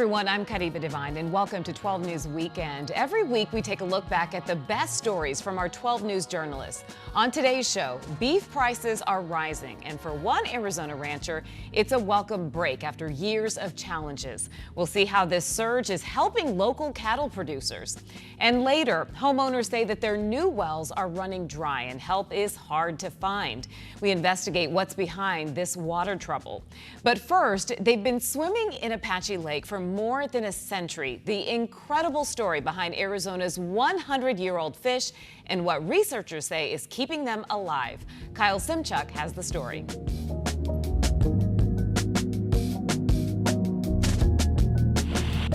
everyone, I'm Kariba Divine and welcome to 12 News Weekend. Every week we take a look back at the best stories from our 12 News journalists. On today's show, beef prices are rising, and for one Arizona rancher, it's a welcome break after years of challenges. We'll see how this surge is helping local cattle producers. And later, homeowners say that their new wells are running dry and help is hard to find. We investigate what's behind this water trouble. But first, they've been swimming in Apache Lake for more than a century. The incredible story behind Arizona's 100-year-old fish and what researchers say is keeping them alive. Kyle Simchuk has the story.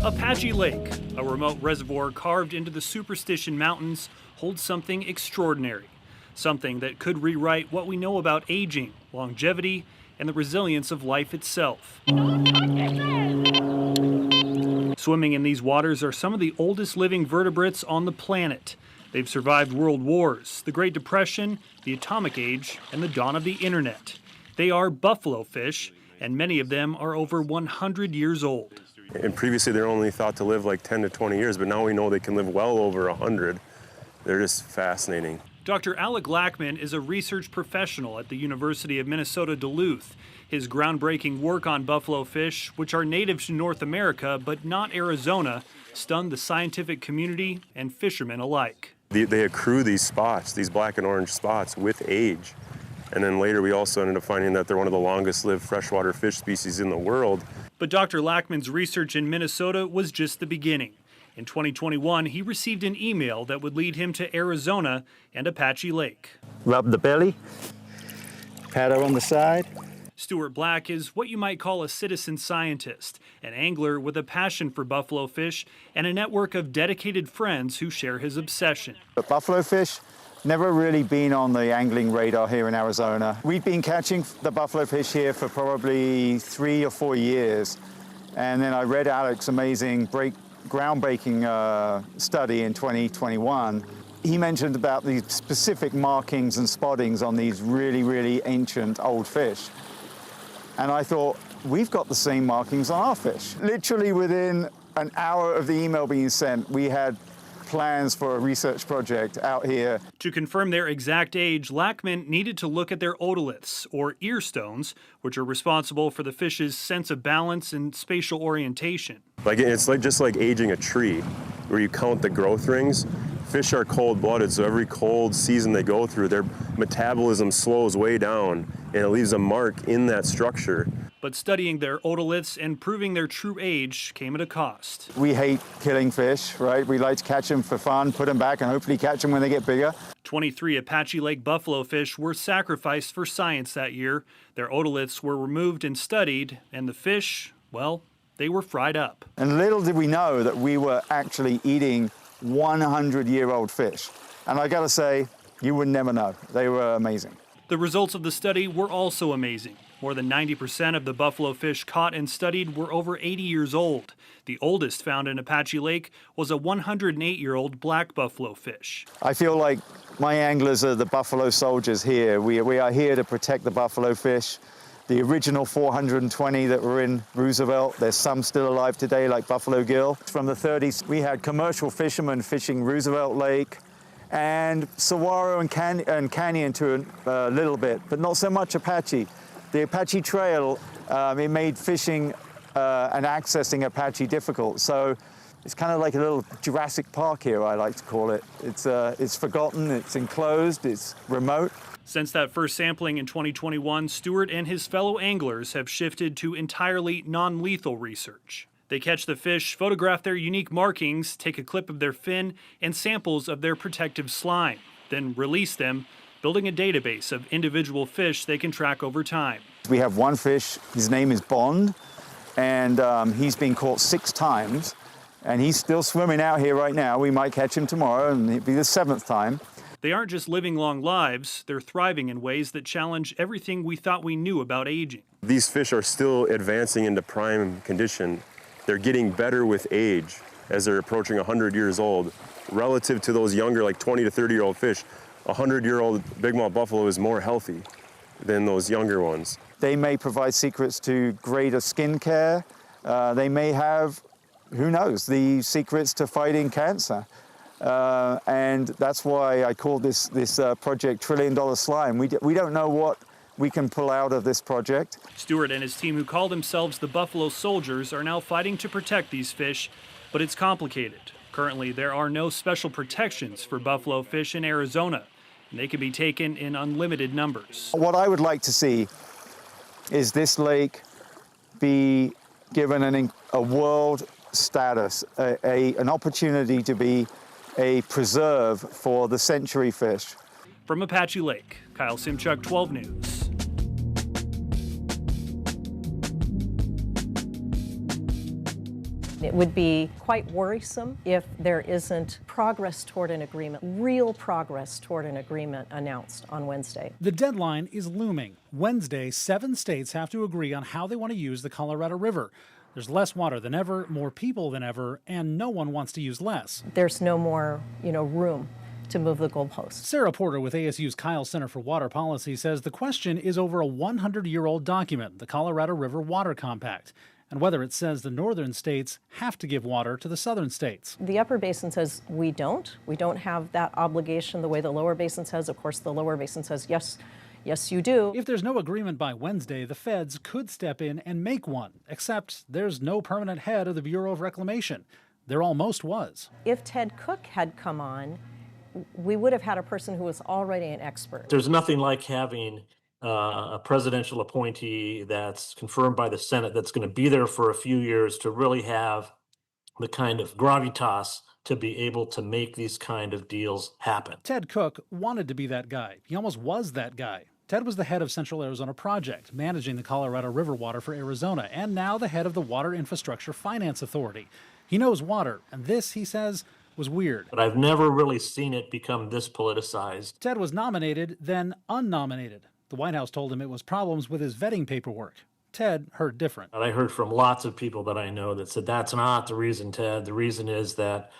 Apache Lake, a remote reservoir carved into the Superstition Mountains, holds something extraordinary. Something that could rewrite what we know about aging, longevity, and the resilience of life itself. Swimming in these waters are some of the oldest living vertebrates on the planet. They've survived world wars, the Great Depression, the Atomic Age, and the dawn of the internet. They are buffalo fish, and many of them are over 100 years old. And previously they're only thought to live like 10 to 20 years, but now we know they can live well over 100. They're just fascinating. Dr. Alec Lackman is a research professional at the University of Minnesota Duluth. His groundbreaking work on buffalo fish, which are native to North America but not Arizona, stunned the scientific community and fishermen alike. They accrue these spots, these black and orange spots, with age. And then later we also ended up finding that they're one of the longest lived freshwater fish species in the world. But Dr. Lackman's research in Minnesota was just the beginning. In 2021, he received an email that would lead him to Arizona and Apache Lake. Rub the belly, pat her on the side. Stuart Black is what you might call a citizen scientist, an angler with a passion for buffalo fish and a network of dedicated friends who share his obsession. But buffalo fish, never really been on the angling radar here in Arizona. We've been catching the buffalo fish here for probably 3 or 4 years. And then I read Alec's amazing groundbreaking study in 2021. He mentioned about these specific markings and spottings on these really, really ancient old fish. And I thought, we've got the same markings on our fish. Literally within an hour of the email being sent, we had plans for a research project out here. To confirm their exact age, Lackman needed to look at their otoliths, or ear stones, which are responsible for the fish's sense of balance and spatial orientation. It's just like aging a tree, where you count the growth rings. Fish are cold-blooded, so every cold season they go through, their metabolism slows way down, and it leaves a mark in that structure. But studying their otoliths and proving their true age came at a cost. We hate killing fish, right? We like to catch them for fun, put them back, and hopefully catch them when they get bigger. 23 Apache Lake buffalo fish were sacrificed for science that year. Their otoliths were removed and studied, and the fish, well, they were fried up. And little did we know that we were actually eating 100-year-old fish. And I gotta say, you would never know. They were amazing. The results of the study were also amazing. More than 90% of the buffalo fish caught and studied were over 80 years old. The oldest found in Apache Lake was a 108-year-old black buffalo fish. I feel like my anglers are the buffalo soldiers here. We are here to protect the buffalo fish. The original 420 that were in Roosevelt, there's some still alive today, like Buffalo Gill. From the 30s, we had commercial fishermen fishing Roosevelt Lake and Saguaro and Canyon to a little bit, but not so much Apache. The Apache Trail, it made fishing and accessing Apache difficult. So it's kind of like a little Jurassic Park here, I like to call it. It's forgotten, it's enclosed, it's remote. Since that first sampling in 2021, Stewart and his fellow anglers have shifted to entirely non-lethal research. They catch the fish, photograph their unique markings, take a clip of their fin and samples of their protective slime, then release them, building a database of individual fish they can track over time. We have one fish, his name is Bond, and he's been caught 6 times, and he's still swimming out here right now. We might catch him tomorrow, and it'll be the 7th time. They aren't just living long lives, they're thriving in ways that challenge everything we thought we knew about aging. These fish are still advancing into prime condition. They're getting better with age as they're approaching 100 years old. Relative to those younger, like 20 to 30-year-old fish, a 100-year-old bigmouth buffalo is more healthy than those younger ones. They may provide secrets to greater skin care. They may have who knows, the secrets to fighting cancer. And that's why I called this project $1 Trillion Slime. We don't know what we can pull out of this project. Stewart and his team, who call themselves the Buffalo Soldiers, are now fighting to protect these fish, but it's complicated. Currently, there are no special protections for buffalo fish in Arizona, and they can be taken in unlimited numbers. What I would like to see is this lake be given a world status, an opportunity to be a preserve for the century fish. From Apache Lake, Kyle Simchuk, 12 News. It would be quite worrisome if there isn't progress toward an agreement, real progress toward an agreement announced on Wednesday. The deadline is looming. Wednesday, 7 states have to agree on how they want to use the Colorado River. There's less water than ever, more people than ever, and no one wants to use less. There's no more, room to move the goalposts. Sarah Porter with ASU's Kyle Center for Water Policy says the question is over a 100-year-old document, the Colorado River Water Compact, and whether it says the northern states have to give water to the southern states. The upper basin says we don't. We don't have that obligation the way the lower basin says. Of course, the lower basin says, yes, you do. If there's no agreement by Wednesday, the feds could step in and make one, except there's no permanent head of the Bureau of Reclamation. There almost was. If Ted Cook had come on, we would have had a person who was already an expert. There's nothing like having a presidential appointee that's confirmed by the Senate that's going to be there for a few years to really have the kind of gravitas to be able to make these kind of deals happen. Ted Cook wanted to be that guy. He almost was that guy. Ted was the head of Central Arizona Project, managing the Colorado River water for Arizona, and now the head of the Water Infrastructure Finance Authority. He knows water, and this, he says, was weird. But I've never really seen it become this politicized. Ted was nominated, then unnominated. The White House told him it was problems with his vetting paperwork. Ted heard different. And I heard from lots of people that I know that said, that's not the reason, Ted. The reason is that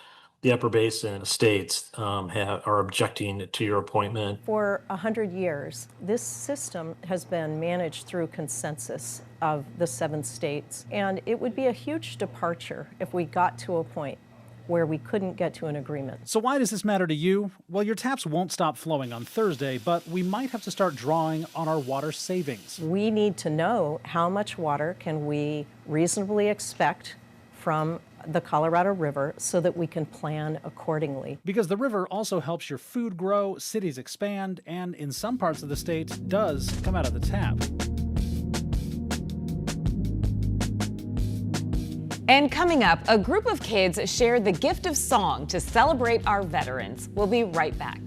the upper basin states are objecting to your appointment. For 100 years, this system has been managed through consensus of the 7 states, and it would be a huge departure if we got to a point where we couldn't get to an agreement. So why does this matter to you? Well, your taps won't stop flowing on Thursday, but we might have to start drawing on our water savings. We need to know how much water can we reasonably expect from the Colorado River so that we can plan accordingly. Because the river also helps your food grow, cities expand, and in some parts of the state does come out of the tap. And coming up, a group of kids shared the gift of song to celebrate our veterans. We'll be right back.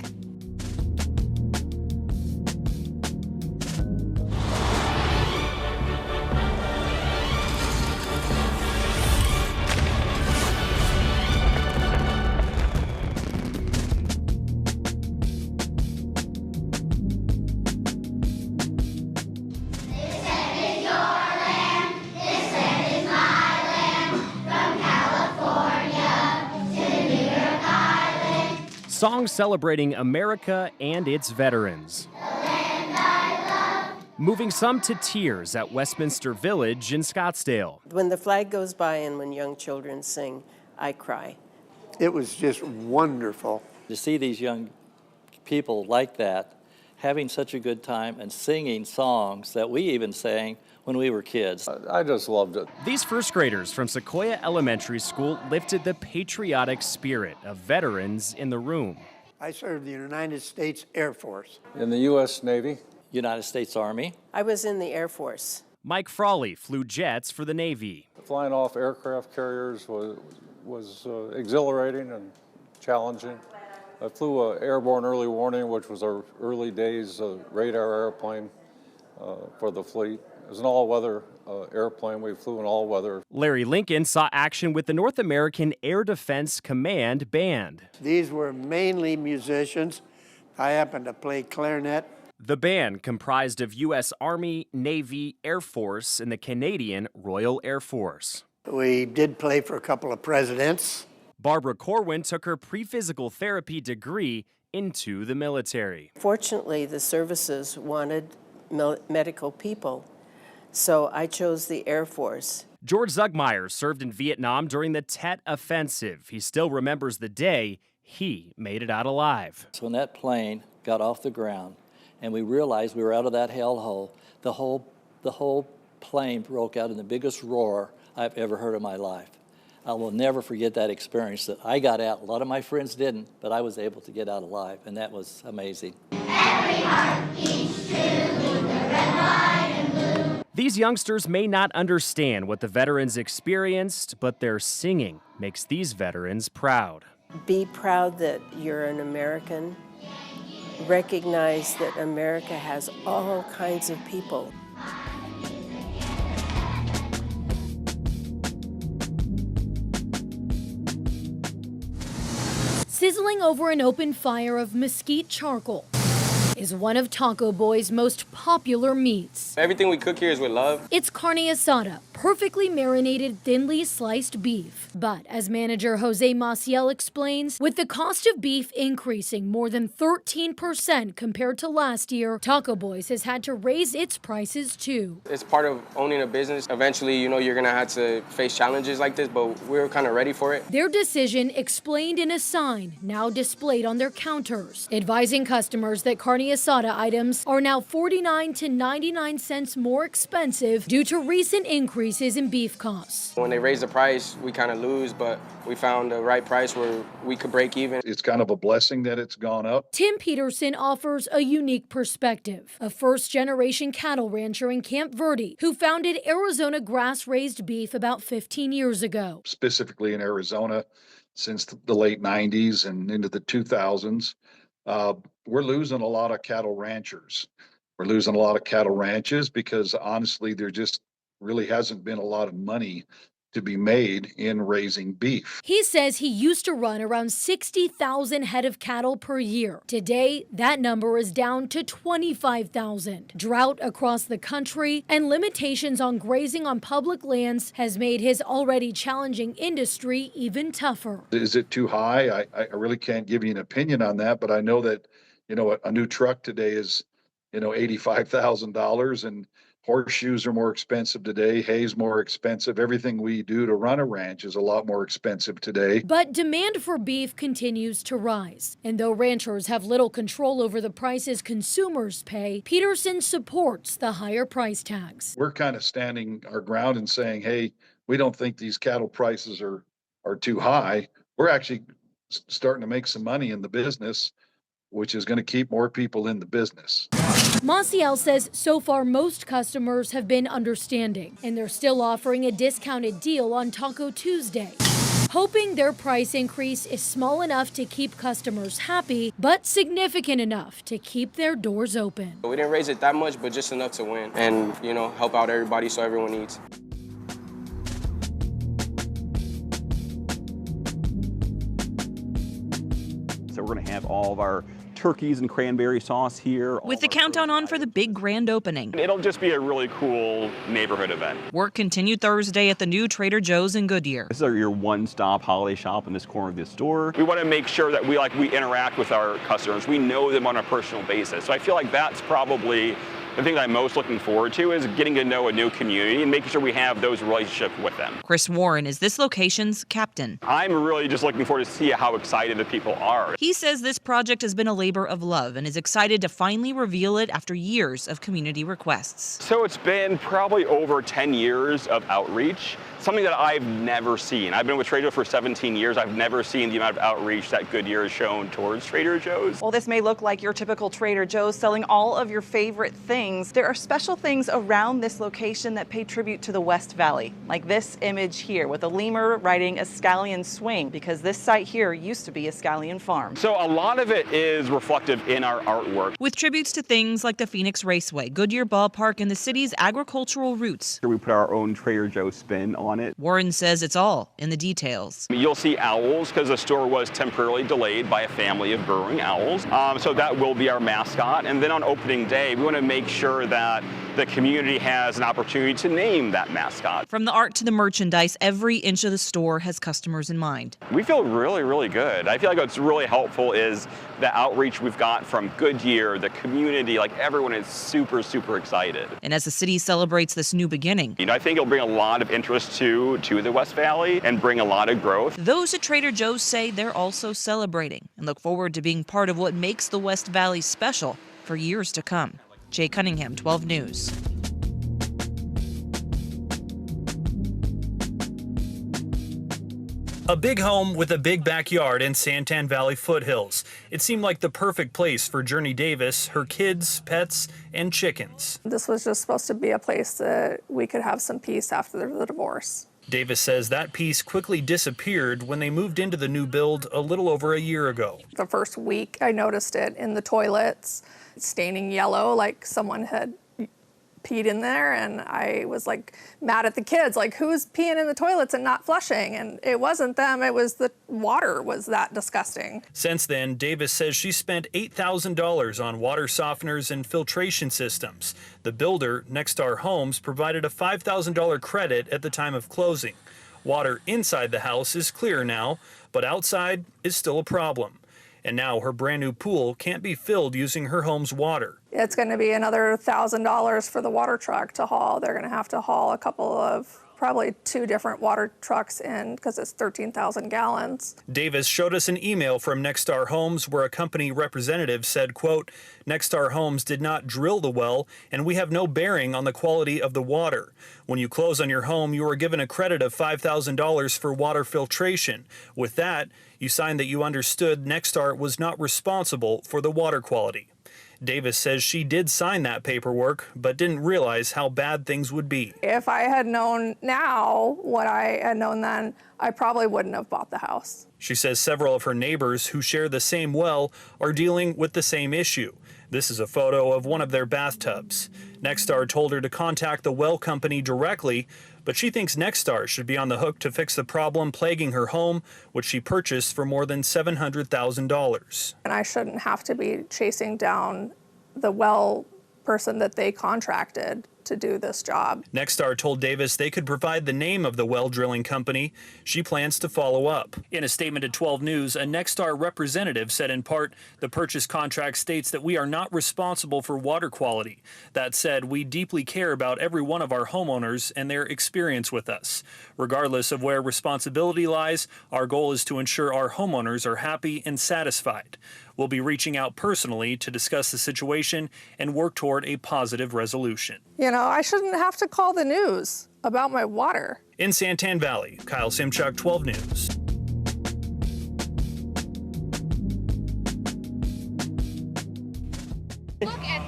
Songs celebrating America and its veterans. Moving some to tears at Westminster Village in Scottsdale. When the flag goes by and when young children sing, I cry. It was just wonderful. To see these young people like that, having such a good time and singing songs that we even sang when we were kids. I just loved it. These first graders from Sequoia Elementary School lifted the patriotic spirit of veterans in the room. I served the United States Air Force. In the U.S. Navy. United States Army. I was in the Air Force. Mike Frawley flew jets for the Navy. Flying off aircraft carriers was exhilarating and challenging. I flew an airborne early warning, which was our early days radar airplane for the fleet. It was an all-weather airplane. We flew in all-weather. Larry Lincoln saw action with the North American Air Defense Command Band. These were mainly musicians. I happened to play clarinet. The band comprised of U.S. Army, Navy, Air Force, and the Canadian Royal Air Force. We did play for a couple of presidents. Barbara Corwin took her pre-physical therapy degree into the military. Fortunately, the services wanted medical people So I chose the Air Force. George Zugmeyer served in Vietnam during the Tet Offensive. He still remembers the day he made it out alive. So when that plane got off the ground and we realized we were out of that hellhole, the whole plane broke out in the biggest roar I've ever heard in my life. I will never forget that experience that I got out. A lot of my friends didn't, but I was able to get out alive, and that was amazing. Every heart beats true, the red, white, and blue. These youngsters may not understand what the veterans experienced, but their singing makes these veterans proud. Be proud that you're an American. Recognize that America has all kinds of people. Sizzling over an open fire of mesquite charcoal is one of Taco Boy's most popular meats. Everything we cook here is with love. It's carne asada, perfectly marinated, thinly sliced beef. But as manager Jose Maciel explains, with the cost of beef increasing more than 13% compared to last year, Taco Boy's has had to raise its prices too. It's part of owning a business. Eventually, you're gonna have to face challenges like this, but we're kind of ready for it. Their decision explained in a sign now displayed on their counters, advising customers that carne asada items are now 49 to 99 cents more expensive due to recent increases in beef costs. When they raise the price, we kind of lose, but we found the right price where we could break even. It's kind of a blessing that it's gone up. Tim Peterson offers a unique perspective, a first-generation cattle rancher in Camp Verde who founded Arizona Grass-Raised Beef about 15 years ago. Specifically in Arizona, since the late 90s and into the 2000s, we're losing a lot of cattle ranchers. We're losing a lot of cattle ranches because honestly, there just really hasn't been a lot of money to be made in raising beef. He says he used to run around 60,000 head of cattle per year. Today, that number is down to 25,000. Drought across the country and limitations on grazing on public lands has made his already challenging industry even tougher. Is it too high? I really can't give you an opinion on that, but I know that, a new truck today is, $85,000, and horseshoes are more expensive today. Hay's more expensive. Everything we do to run a ranch is a lot more expensive today. But demand for beef continues to rise. And though ranchers have little control over the prices consumers pay, Peterson supports the higher price tags. We're kind of standing our ground and saying, hey, we don't think these cattle prices are too high. We're actually starting to make some money in the business, which is going to keep more people in the business. Maciel says so far most customers have been understanding, and they're still offering a discounted deal on Taco Tuesday, hoping their price increase is small enough to keep customers happy, but significant enough to keep their doors open. We didn't raise it that much, but just enough to win and, help out everybody so everyone eats. So we're going to have all of our turkeys and cranberry sauce here. With the countdown on for the big grand opening. It'll just be a really cool neighborhood event. Work continued Thursday at the new Trader Joe's in Goodyear. This is your one-stop holiday shop in this corner of the store. We want to make sure that we interact with our customers. We know them on a personal basis. So I feel like that's probably the thing that I'm most looking forward to is getting to know a new community and making sure we have those relationships with them. Chris Warren is this location's captain. I'm really just looking forward to see how excited the people are. He says this project has been a labor of love and is excited to finally reveal it after years of community requests. So it's been probably over 10 years of outreach, something that I've never seen. I've been with Trader Joe's for 17 years. I've never seen the amount of outreach that Goodyear has shown towards Trader Joe's. Well, this may look like your typical Trader Joe's selling all of your favorite things. There are special things around this location that pay tribute to the West Valley, like this image here with a lemur riding a scallion swing, because this site here used to be a scallion farm. So a lot of it is reflective in our artwork. With tributes to things like the Phoenix Raceway, Goodyear Ballpark, and the city's agricultural roots. We put our own Trader Joe's spin on it. Warren says it's all in the details. You'll see owls because the store was temporarily delayed by a family of burrowing owls. So that will be our mascot. And then on opening day, we want to make sure that the community has an opportunity to name that mascot. From the art to the merchandise, every inch of the store has customers in mind. We feel really, really good. I feel like what's really helpful is the outreach we've got from Goodyear, the community, like everyone is super, super excited. And as the city celebrates this new beginning, I think it'll bring a lot of interest to the West Valley and bring a lot of growth. Those at Trader Joe's say they're also celebrating and look forward to being part of what makes the West Valley special for years to come. Jay Cunningham, 12 News. A big home with a big backyard in Santan Valley foothills. It seemed like the perfect place for Journey Davis, her kids, pets, and chickens. This was just supposed to be a place that we could have some peace after the divorce. Davis says that peace quickly disappeared when they moved into the new build a little over a year ago. The first week, I noticed it in the toilets, staining yellow, like someone had peed in there, and I was like mad at the kids, like who's peeing in the toilets and not flushing? And it wasn't them, it was the water was that disgusting. Since then, Davis says she spent $8,000 on water softeners and filtration systems. The builder, Nexstar Homes, provided a $5,000 credit at the time of closing. Water inside the house is clear now, but outside is still a problem. And now her brand new pool can't be filled using her home's water. It's going to be another $1,000 for the water truck to haul. They're going to have to haul a couple of, probably 2 different water trucks in because it's 13,000 gallons. Davis showed us an email from Nexstar Homes where a company representative said, quote, Nexstar Homes did not drill the well and we have no bearing on the quality of the water. When you close on your home, you are given a credit of $5,000 for water filtration. With that, you signed that you understood Nexstar was not responsible for the water quality. Davis says she did sign that paperwork, but didn't realize how bad things would be. If I had known now what I had known then, I probably wouldn't have bought the house. She says several of her neighbors who share the same well are dealing with the same issue. This is a photo of one of their bathtubs. Nexstar told her to contact the well company directly, but she thinks Nexstar should be on the hook to fix the problem plaguing her home, which she purchased for more than $700,000. And I shouldn't have to be chasing down the well person that they contracted to do this job. Nexstar told Davis they could provide the name of the well drilling company. She plans to follow up. In a statement to 12 News, a Nexstar representative said in part, the purchase contract states that we are not responsible for water quality. That said, we deeply care about every one of our homeowners and their experience with us. Regardless of where responsibility lies, our goal is to ensure our homeowners are happy and satisfied. We'll be reaching out personally to discuss the situation and work toward a positive resolution. You know, I shouldn't have to call the news about my water. In Santan Valley, Kyle Simchuk, 12 News.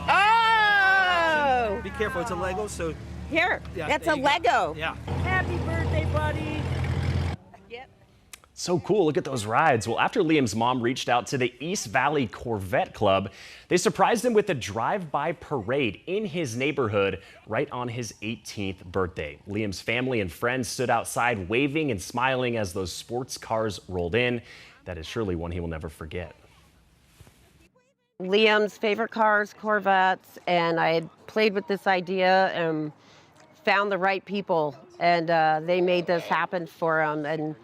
Oh! Be careful, it's a Lego, so... Here, yeah, that's a Lego. Yeah. Happy birthday, buddy. So cool, look at those rides. Well, after Liam's mom reached out to the East Valley Corvette Club, they surprised him with a drive-by parade in his neighborhood right on his 18th birthday. Liam's family and friends stood outside waving and smiling as those sports cars rolled in. That is surely one he will never forget. Liam's favorite cars, Corvettes, and I had played with this idea and found the right people, and they made this happen for him. And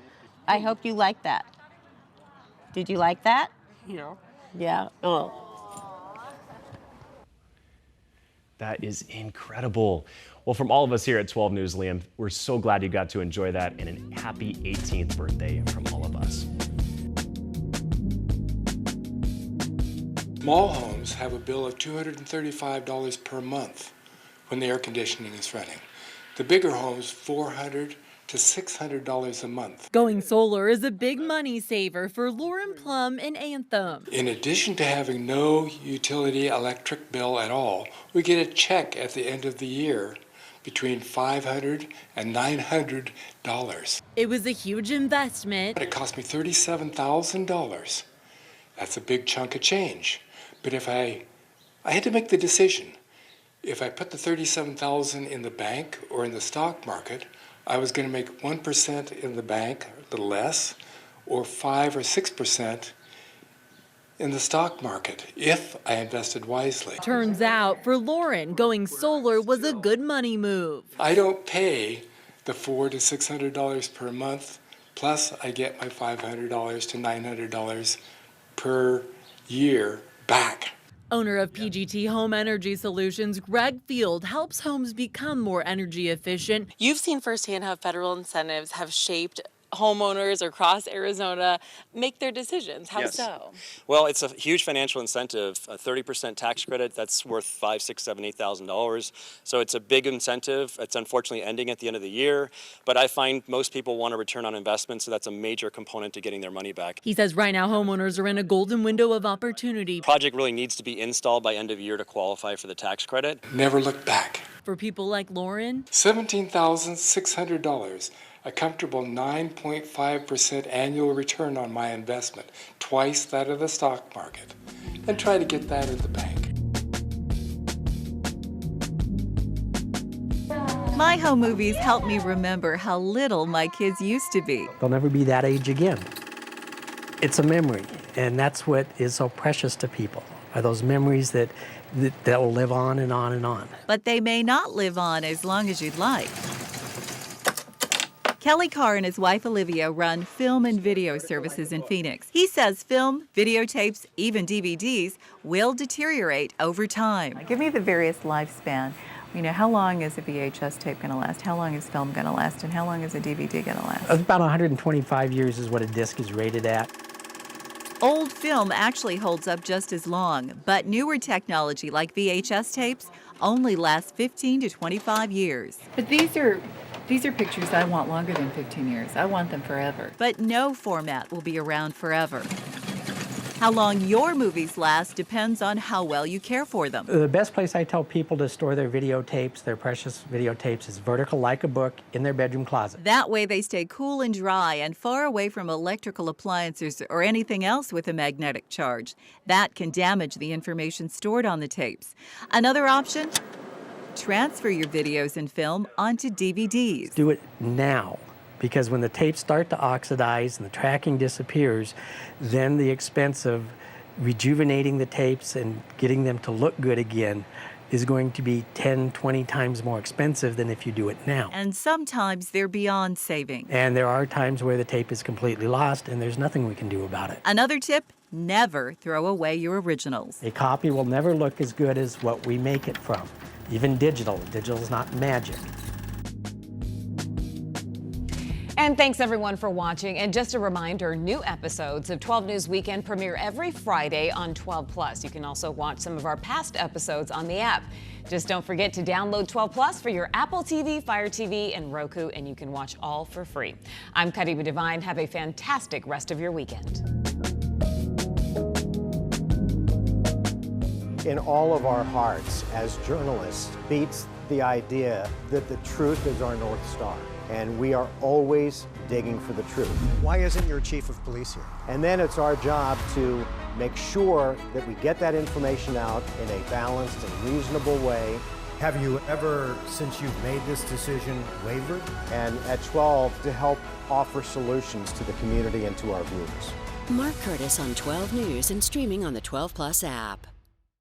I hope you like that. Did you like that? Yeah. Yeah. Oh. That is incredible. Well, from all of us here at 12 News, Liam, we're so glad you got to enjoy that, and a happy 18th birthday from all of us. Small homes have a bill of $235 per month when the air conditioning is running. The bigger homes, $400 to $600 a month. Going solar is a big money saver for Lauren Plum and Anthem. In addition to having no utility electric bill at all, we get a check at the end of the year between $500 and $900. It was a huge investment. It cost me $37,000. That's a big chunk of change. But if I had to make the decision, if I put the $37,000 in the bank or in the stock market, I was going to make 1% in the bank, a little less, or 5 or 6% in the stock market if I invested wisely. Turns out, for Lauren, going solar was a good money move. I don't pay the $400 to $600 per month, plus I get my $500 to $900 per year back. Owner of PGT Home Energy Solutions, Greg Field, helps homes become more energy efficient. You've seen firsthand how federal incentives have shaped homeowners across Arizona make their decisions. How so? Well, it's a huge financial incentive, a 30% tax credit that's worth $5,000, $6,000, $7,000, $8,000. So it's a big incentive. It's unfortunately ending at the end of the year, but I find most people want a return on investment, so that's a major component to getting their money back. He says right now homeowners are in a golden window of opportunity. The project really needs to be installed by end of year to qualify for the tax credit. Never look back. For people like Lauren, $17,600. A comfortable 9.5% annual return on my investment, twice that of the stock market, and try to get that at the bank. My home movies help me remember how little my kids used to be. They'll never be that age again. It's a memory, and that's what is so precious to people, are those memories that will live on and on and on. But they may not live on as long as you'd like. Kelly Carr and his wife Olivia run film and video services in Phoenix. He says film, videotapes, even DVDs will deteriorate over time. Give me the various lifespan. You know, how long is a VHS tape going to last? How long is film going to last? And how long is a DVD going to last? About 125 years is what a disc is rated at. Old film actually holds up just as long, but newer technology like VHS tapes only lasts 15 to 25 years. But these are pictures I want longer than 15 years. I want them forever. But no format will be around forever. How long your movies last depends on how well you care for them. The best place I tell people to store their videotapes, their precious videotapes, is vertical like a book in their bedroom closet. That way they stay cool and dry and far away from electrical appliances or anything else with a magnetic charge. That can damage the information stored on the tapes. Another option? Transfer your videos and film onto DVDs. Do it now, because when the tapes start to oxidize and the tracking disappears, then the expense of rejuvenating the tapes and getting them to look good again is going to be 10, 20 times more expensive than if you do it now. And sometimes they're beyond saving. And there are times where the tape is completely lost and there's nothing we can do about it. Another tip, never throw away your originals. A copy will never look as good as what we make it from. Even digital. Digital is not magic. And thanks everyone for watching. And just a reminder, new episodes of 12 News Weekend premiere every Friday on 12+. You can also watch some of our past episodes on the app. Just don't forget to download 12+ for your Apple TV, Fire TV, and Roku, and you can watch all for free. I'm Karima Devine. Have a fantastic rest of your weekend. In all of our hearts as journalists beats the idea that the truth is our North Star. And we are always digging for the truth. Why isn't your chief of police here? And then it's our job to make sure that we get that information out in a balanced and reasonable way. Have you ever, since you've made this decision, wavered? And at 12, to help offer solutions to the community and to our viewers. Mark Curtis on 12 News and streaming on the 12+ app.